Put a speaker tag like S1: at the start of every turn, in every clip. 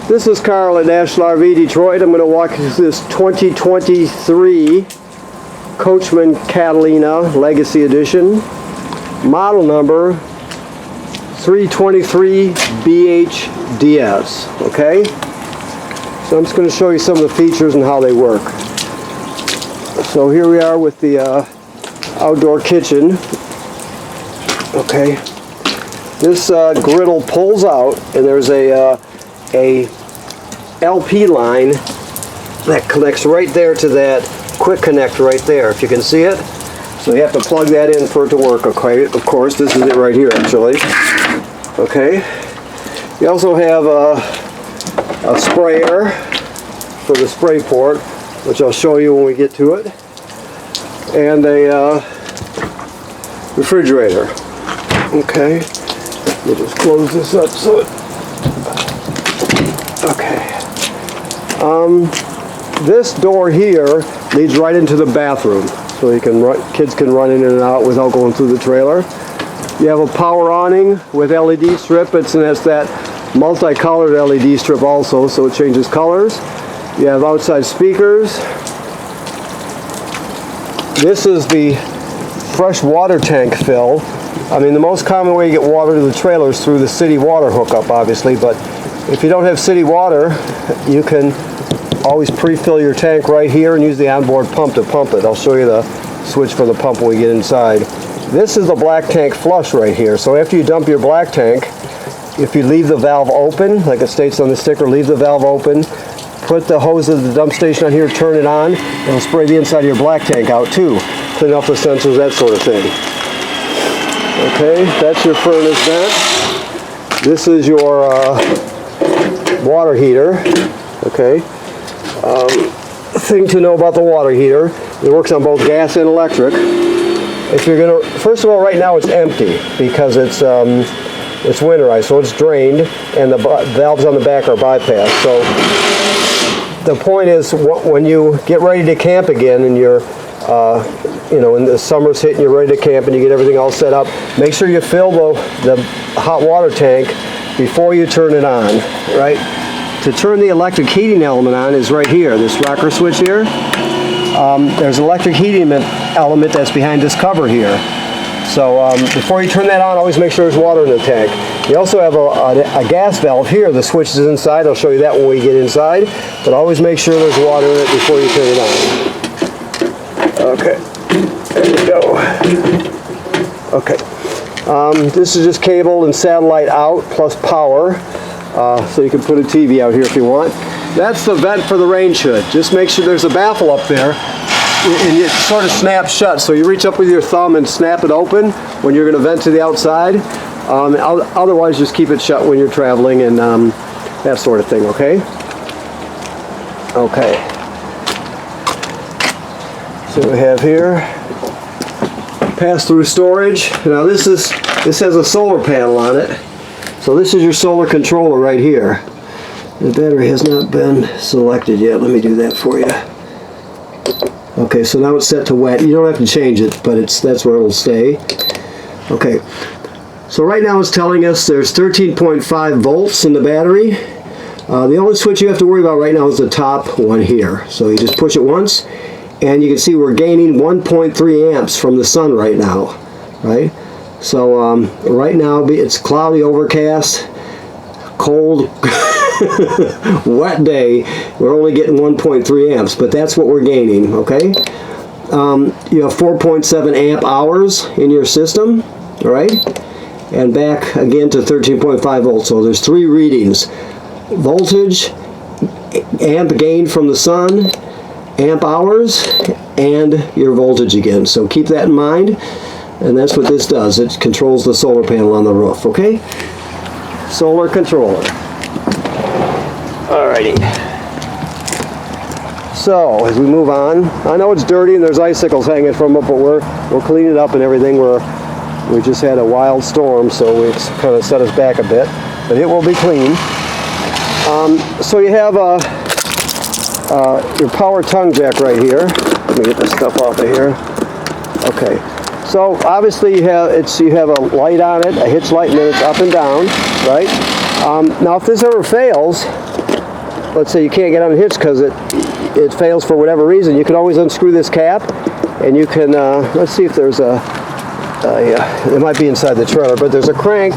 S1: This is Carl at National RV Detroit. I'm going to walk you through this 2023 Coachmen Catalina Legacy Edition. Model number 323 BHDS. Okay? So I'm just going to show you some of the features and how they work. So here we are with the outdoor kitchen. Okay. This griddle pulls out, and there's a LP line that connects right there to that quick connect right there, if you can see it. So you have to plug that in for it to work. Okay, of course, this is it right here actually. Okay, you also have a sprayer for the spray port, which I'll show you when we get to it, and a refrigerator. Okay, let me just close this up so it. Okay. This door here leads right into the bathroom, so you can kids can run in and out without going through the trailer. You have a power awning with LED strip. That's that multicolored LED strip also, so it changes colors. You have outside speakers. This is the fresh water tank fill. I mean, the most common way to get water to the trailer is through the city water hookup, obviously, but if you don't have city water, you can always pre-fill your tank right here and use the onboard pump to pump it. I'll show you the switch for the pump when we get inside. This is the black tank flush right here. So after you dump your black tank, if you leave the valve open, like it states on the sticker, leave the valve open, put the hose of the dump station on here, turn it on, it'll spray the inside of your black tank out too. Clean off the sensors, that sort of thing. Okay, that's your furnace vent. This is your water heater. Okay. Thing to know about the water heater, it works on both gas and electric. If you're gonna, first of all, right now it's empty because it's winterized, so it's drained, and the valves on the back are bypassed. So the point is, when you get ready to camp again, and you're when the summer's hitting, you're ready to camp, and you get everything all set up, make sure you fill the hot water tank before you turn it on, right? To turn the electric heating element on is right here, this rocker switch here. There's an electric heating element that's behind this cover here. So before you turn that on, always make sure there's water in the tank. You also have a gas valve here. The switch is inside. I'll show you that when we get inside. But always make sure there's water in it before you turn it on. Okay, there we go. Okay, this is just cable and satellite out plus power. So you can put a TV out here if you want. That's the vent for the range hood. Just make sure there's a baffle up there, and it sort of snaps shut. So you reach up with your thumb and snap it open when you're going to vent to the outside. Otherwise, just keep it shut when you're traveling and that sort of thing. Okay. Okay. So we have here pass-through storage. Now this has a solar panel on it. So this is your solar controller right here. The battery has not been selected yet. Let me do that for you. Okay, so now it's set to wet. You don't have to change it, but that's where it'll stay. Okay, so right now it's telling us there's 13.5 volts in the battery. The only switch you have to worry about right now is the top one here. So you just push it once, and you can see we're gaining 1.3 amps from the sun right now, right? So right now it's cloudy, overcast, cold, wet day. We're only getting 1.3 amps, but that's what we're gaining, okay? You have 4.7 amp hours in your system, all right? And back again to 13.5 volts. So there's three readings: voltage, amp gain from the sun, amp hours, and your voltage again. So keep that in mind. And that's what this does. It controls the solar panel on the roof, okay? Solar controller. Alrighty. So, as we move on, I know it's dirty and there's icicles hanging from it, but we're cleaning it up and everything. We just had a wild storm, so it's kind of set us back a bit, but it will be clean. So you have your power tongue jack right here. Let me get this stuff off of here. Okay. So obviously you have a light on it, a hitch light, and then it's up and down, right? Now if this ever fails, let's say you can't get unhitched because it fails for whatever reason, you can always unscrew this cap, and you can, let's see if there's it might be inside the trailer, but there's a crank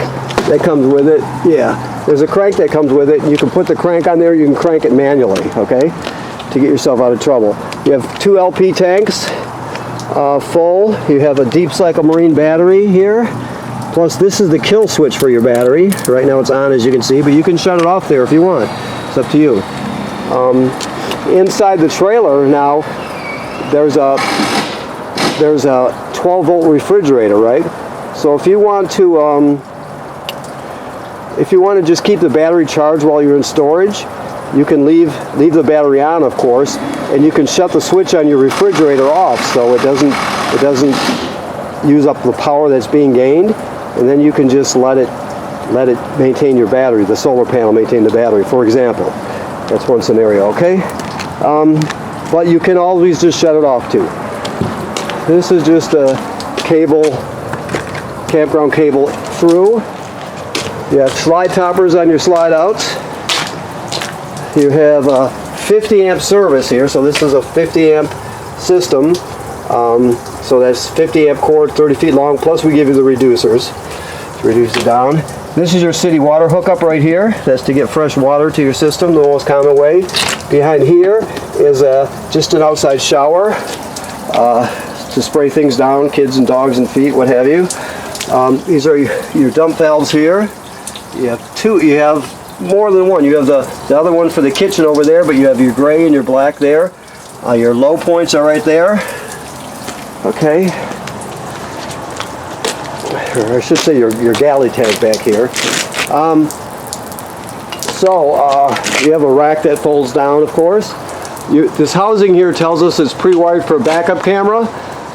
S1: that comes with it. Yeah, there's a crank that comes with it. You can put the crank on there, you can crank it manually, okay, to get yourself out of trouble. You have 2 LP tanks full. You have a deep cycle marine battery here. Plus this is the kill switch for your battery. Right now it's on, as you can see, but you can shut it off there if you want. It's up to you. Inside the trailer now, there's a 12-volt refrigerator, right? So if you want to just keep the battery charged while you're in storage, you can leave the battery on, of course, and you can shut the switch on your refrigerator off so it doesn't use up the power that's being gained, and then you can just let it maintain your battery, the solar panel maintain the battery, for example. That's one scenario, okay? But you can always just shut it off too. This is just a cable, campground cable through. You have slide toppers on your slide outs. You have a 50 amp service here, so this is a 50 amp system. So that's 50 amp cord, 30 feet long, plus we give you the reducers to reduce it down. This is your city water hookup right here. That's to get fresh water to your system, the most common way. Behind here is just an outside shower to spray things down, kids and dogs and feet, what have you. These are your dump valves here. You have 2, you have more than one. You have the other one for the kitchen over there, but you have your gray and your black there. Your low points are right there. Okay. Or I should say your galley tank back here. You have a rack that folds down, of course. This housing here tells us it's pre-wired for a backup camera.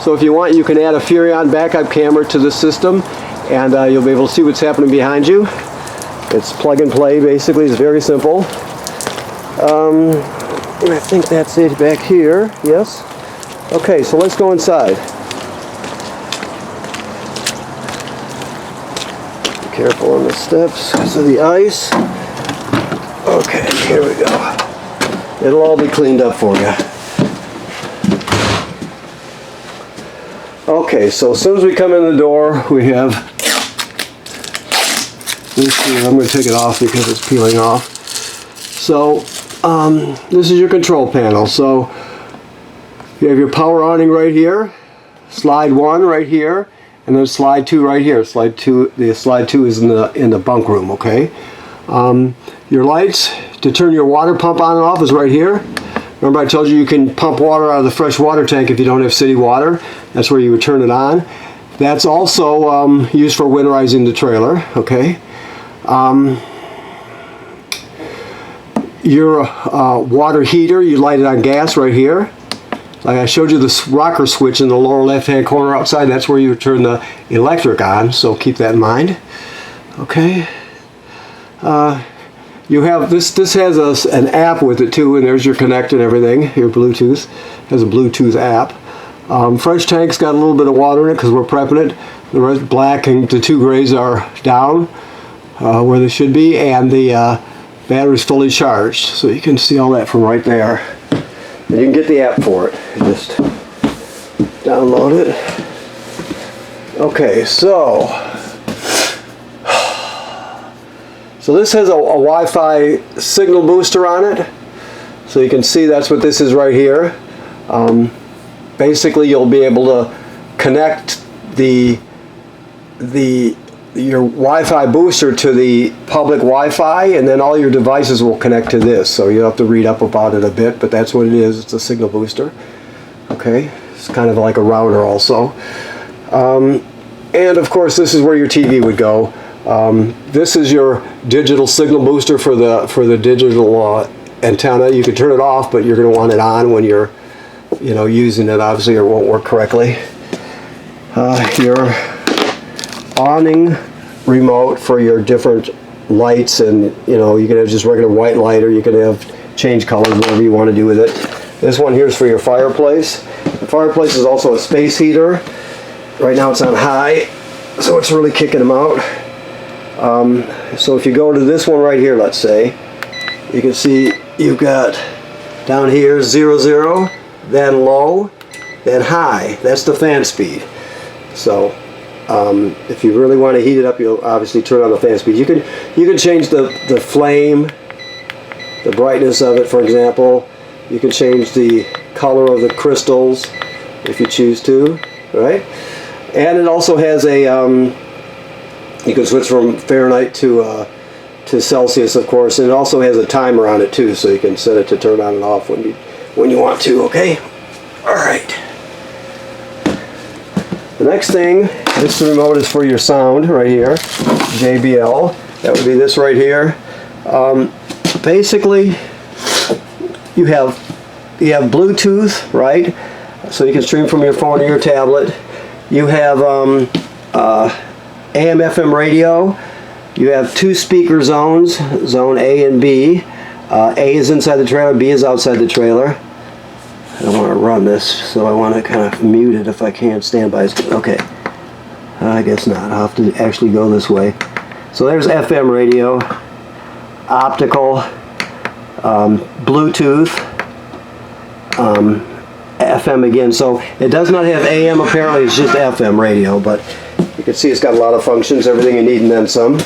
S1: So if you want, you can add a Furrion backup camera to the system, and you'll be able to see what's happening behind you. It's plug and play, basically. It's very simple. I think that's it back here. Yes? Okay, so let's go inside. Be careful on the steps because of the ice. Okay, here we go. It'll all be cleaned up for you. Okay, so as soon as we come in the door, we have this here. I'm going to take it off because it's peeling off. So, this is your control panel. So, you have your power awning right here, slide 1 right here, and then slide 2 right here. Slide 2 is in the bunk room, okay? Your lights to turn your water pump on and off is right here. Remember I told you you can pump water out of the fresh water tank if you don't have city water. That's where you would turn it on. That's also used for winterizing the trailer, okay? Your water heater, you light it on gas right here. Like I showed you the rocker switch in the lower left hand corner outside, that's where you turn the electric on, so keep that in mind. Okay. You have this has an app with it too, and there's your connect and everything. Your Bluetooth has a Bluetooth app. Fresh tank's got a little bit of water in it because we're prepping it. The rest black and the 2 grays are down where they should be, and the battery's fully charged, so you can see all that from right there. And you can get the app for it. Just download it. Okay, so this has a Wi-Fi signal booster on it. So you can see that's what this is right here. Basically, you'll be able to connect your Wi-Fi booster to the public Wi-Fi, and then all your devices will connect to this. So you'll have to read up about it a bit, but that's what it is. It's a signal booster. Okay, it's kind of like a router also. And of course, this is where your TV would go. This is your digital signal booster for the digital antenna. You can turn it off, but you're going to want it on when you're using it, obviously, or it won't work correctly. Your awning remote for your different lights, and you can have just regular white light, or you can have change colors, whatever you want to do with it. This one here is for your fireplace. The fireplace is also a space heater. Right now it's on high, so it's really kicking them out. So if you go to this one right here, let's say, you can see you've got down here 0, 0, then low, then high. That's the fan speed. So if you really want to heat it up, you'll obviously turn on the fan speed. You can change the flame, the brightness of it, for example. You can change the color of the crystals if you choose to, right? And it also has a you can switch from Fahrenheit to Celsius, of course, and it also has a timer on it too, so you can set it to turn on and off when you want to. Okay. All right. The next thing, this remote is for your sound right here, JBL. That would be this right here. Basically, you have Bluetooth, right? So you can stream from your phone to your tablet. You have AM/FM radio. You have 2 speaker zones, zone A and B. A is inside the trailer, B is outside the trailer. I don't want to run this, so I want to kind of mute it if I can. Standby. Okay. I guess not. I'll have to actually go this way. So there's FM radio, optical, Bluetooth, FM again. So it does not have AM apparently, it's just FM radio, but you can see it's got a lot of functions, everything you need and then some.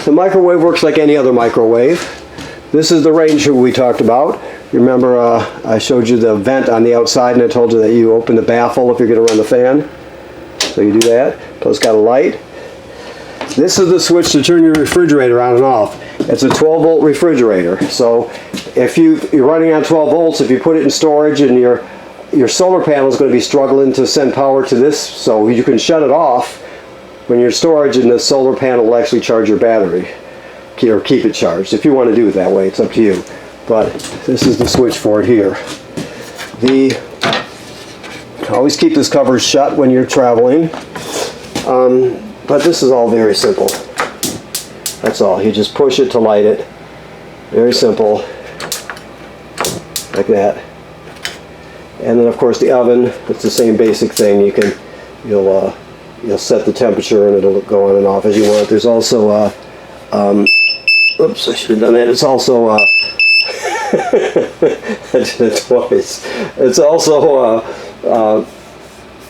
S1: The microwave works like any other microwave. This is the range hood we talked about. You remember I showed you the vent on the outside and I told you that you open the baffle if you're going to run the fan. So you do that. Plus it's got a light. This is the switch to turn your refrigerator on and off. It's a 12 volt refrigerator. So if you're running on 12 volts, if you put it in storage and your solar panel is going to be struggling to send power to this, so you can shut it off when you're in storage and the solar panel will actually charge your battery or keep it charged. If you want to do it that way, it's up to you. But this is the switch for it here. Always keep this cover shut when you're traveling. But this is all very simple. That's all. You just push it to light it. Very simple. Like that. And then of course the oven, it's the same basic thing. You'll set the temperature and it'll go on and off as you want. There's also oops, I should have done that. It's also I did it twice. It's also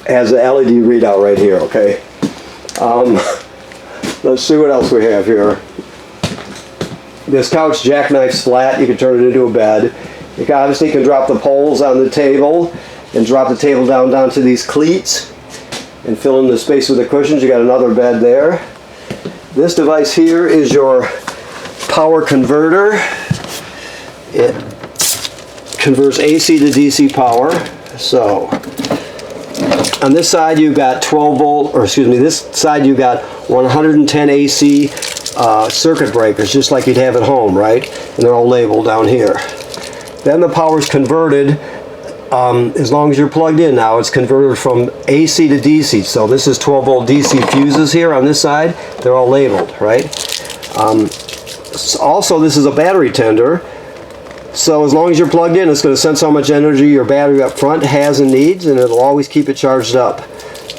S1: has an LED readout right here, okay? Let's see what else we have here. This couch jackknifes flat. You can turn it into a bed. You obviously can drop the poles on the table and drop the table down to these cleats and fill in the space with the cushions. You got another bed there. This device here is your power converter. It converts AC to DC power. So on this side you've got 12 volt, or excuse me, this side you've got 110 AC circuit breakers, just like you'd have at home, right? And they're all labeled down here. Then the power is converted, as long as you're plugged in now, it's converted from AC to DC. So this is 12 volt DC fuses here on this side. They're all labeled, right? Also, this is a battery tender. So as long as you're plugged in, it's going to sense how much energy your battery up front has and needs, and it'll always keep it charged up.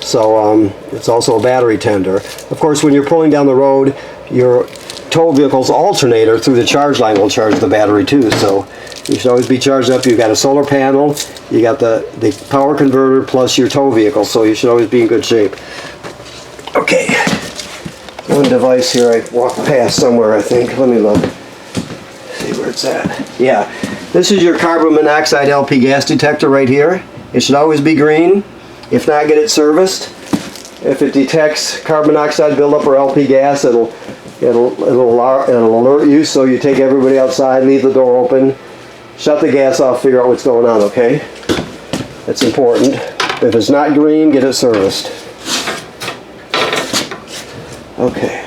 S1: So it's also a battery tender. Of course, when you're pulling down the road, your tow vehicle's alternator through the charge line will charge the battery too. So you should always be charged up. You've got a solar panel, you got the power converter plus your tow vehicle, so you should always be in good shape. Okay, one device here I walked past somewhere, I think. Let me look. See where it's at. Yeah, this is your carbon monoxide LP gas detector right here. It should always be green. If not, get it serviced. If it detects carbon monoxide buildup or LP gas, it'll alert you, so you take everybody outside, leave the door open, shut the gas off, figure out what's going on, okay? That's important. If it's not green, get it serviced. Okay.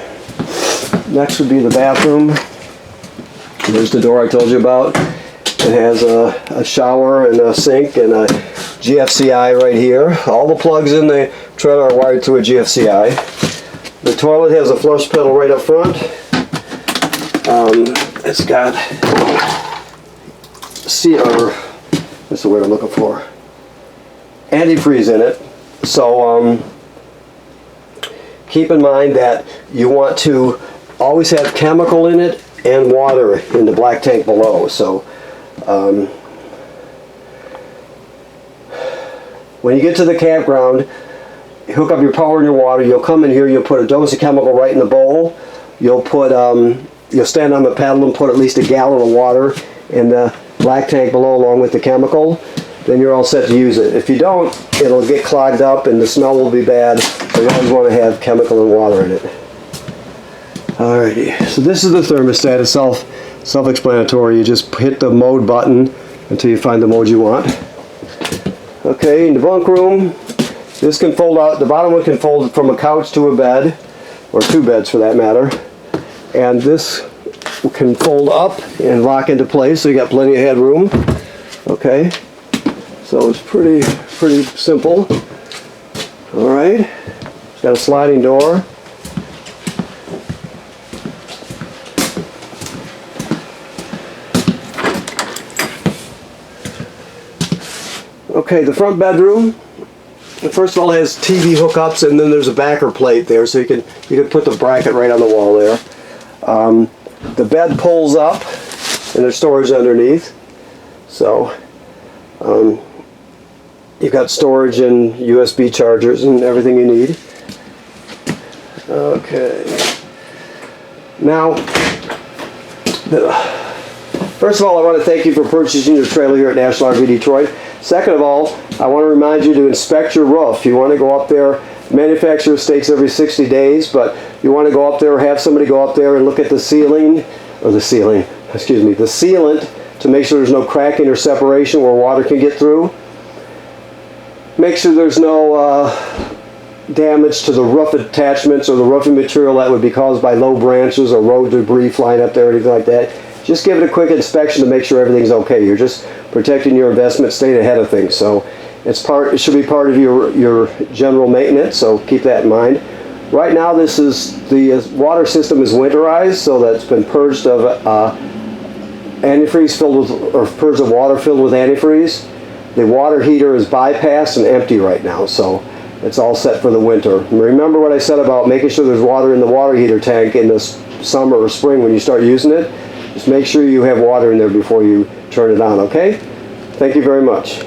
S1: Next would be the bathroom. There's the door I told you about. It has a shower and a sink and a GFCI right here. All the plugs in the trailer are wired to a GFCI. The toilet has a flush pedal right up front. It's got what's the word I'm looking for? Antifreeze in it. So keep in mind that you want to always have chemical in it and water in the black tank below. So when you get to the campground, hook up your power and your water. You'll come in here, you'll put a dose of chemical right in the bowl. You'll put you'll stand on the paddle and put at least a gallon of water in the black tank below along with the chemical. Then you're all set to use it. If you don't, it'll get clogged up and the smell will be bad. So you always want to have chemical and water in it. Alrighty, so this is the thermostat. It's self-explanatory. You just hit the mode button until you find the mode you want. Okay, in the bunk room, this can fold out. The bottom one can fold from a couch to a bed, or 2 beds for that matter. And this can fold up and lock into place, so you got plenty of headroom. Okay, so it's pretty simple. All right, it's got a sliding door. Okay, the front bedroom, first of all, has TV hookups, and then there's a backer plate there, so you can put the bracket right on the wall there. The bed pulls up, and there's storage underneath. So you've got storage and USB chargers and everything you need. Okay. Now, first of all, I want to thank you for purchasing your trailer here at National RV Detroit. Second of all, I want to remind you to inspect your roof. You want to go up there. Manufacturer states every 60 days, but you want to go up there or have somebody go up there and look at the sealant to make sure there's no cracking or separation where water can get through. Make sure there's no damage to the roof attachments or the roofing material that would be caused by low branches or road debris flying up there or anything like that. Just give it a quick inspection to make sure everything's okay. You're just protecting your investment, staying ahead of things. So it should be part of your general maintenance, so keep that in mind. Right now, the water system is winterized, so that's been purged of antifreeze purged of water filled with antifreeze. The water heater is bypassed and empty right now, so it's all set for the winter. And remember what I said about making sure there's water in the water heater tank in the summer or spring when you start using it. Just make sure you have water in there before you turn it on, okay? Thank you very much.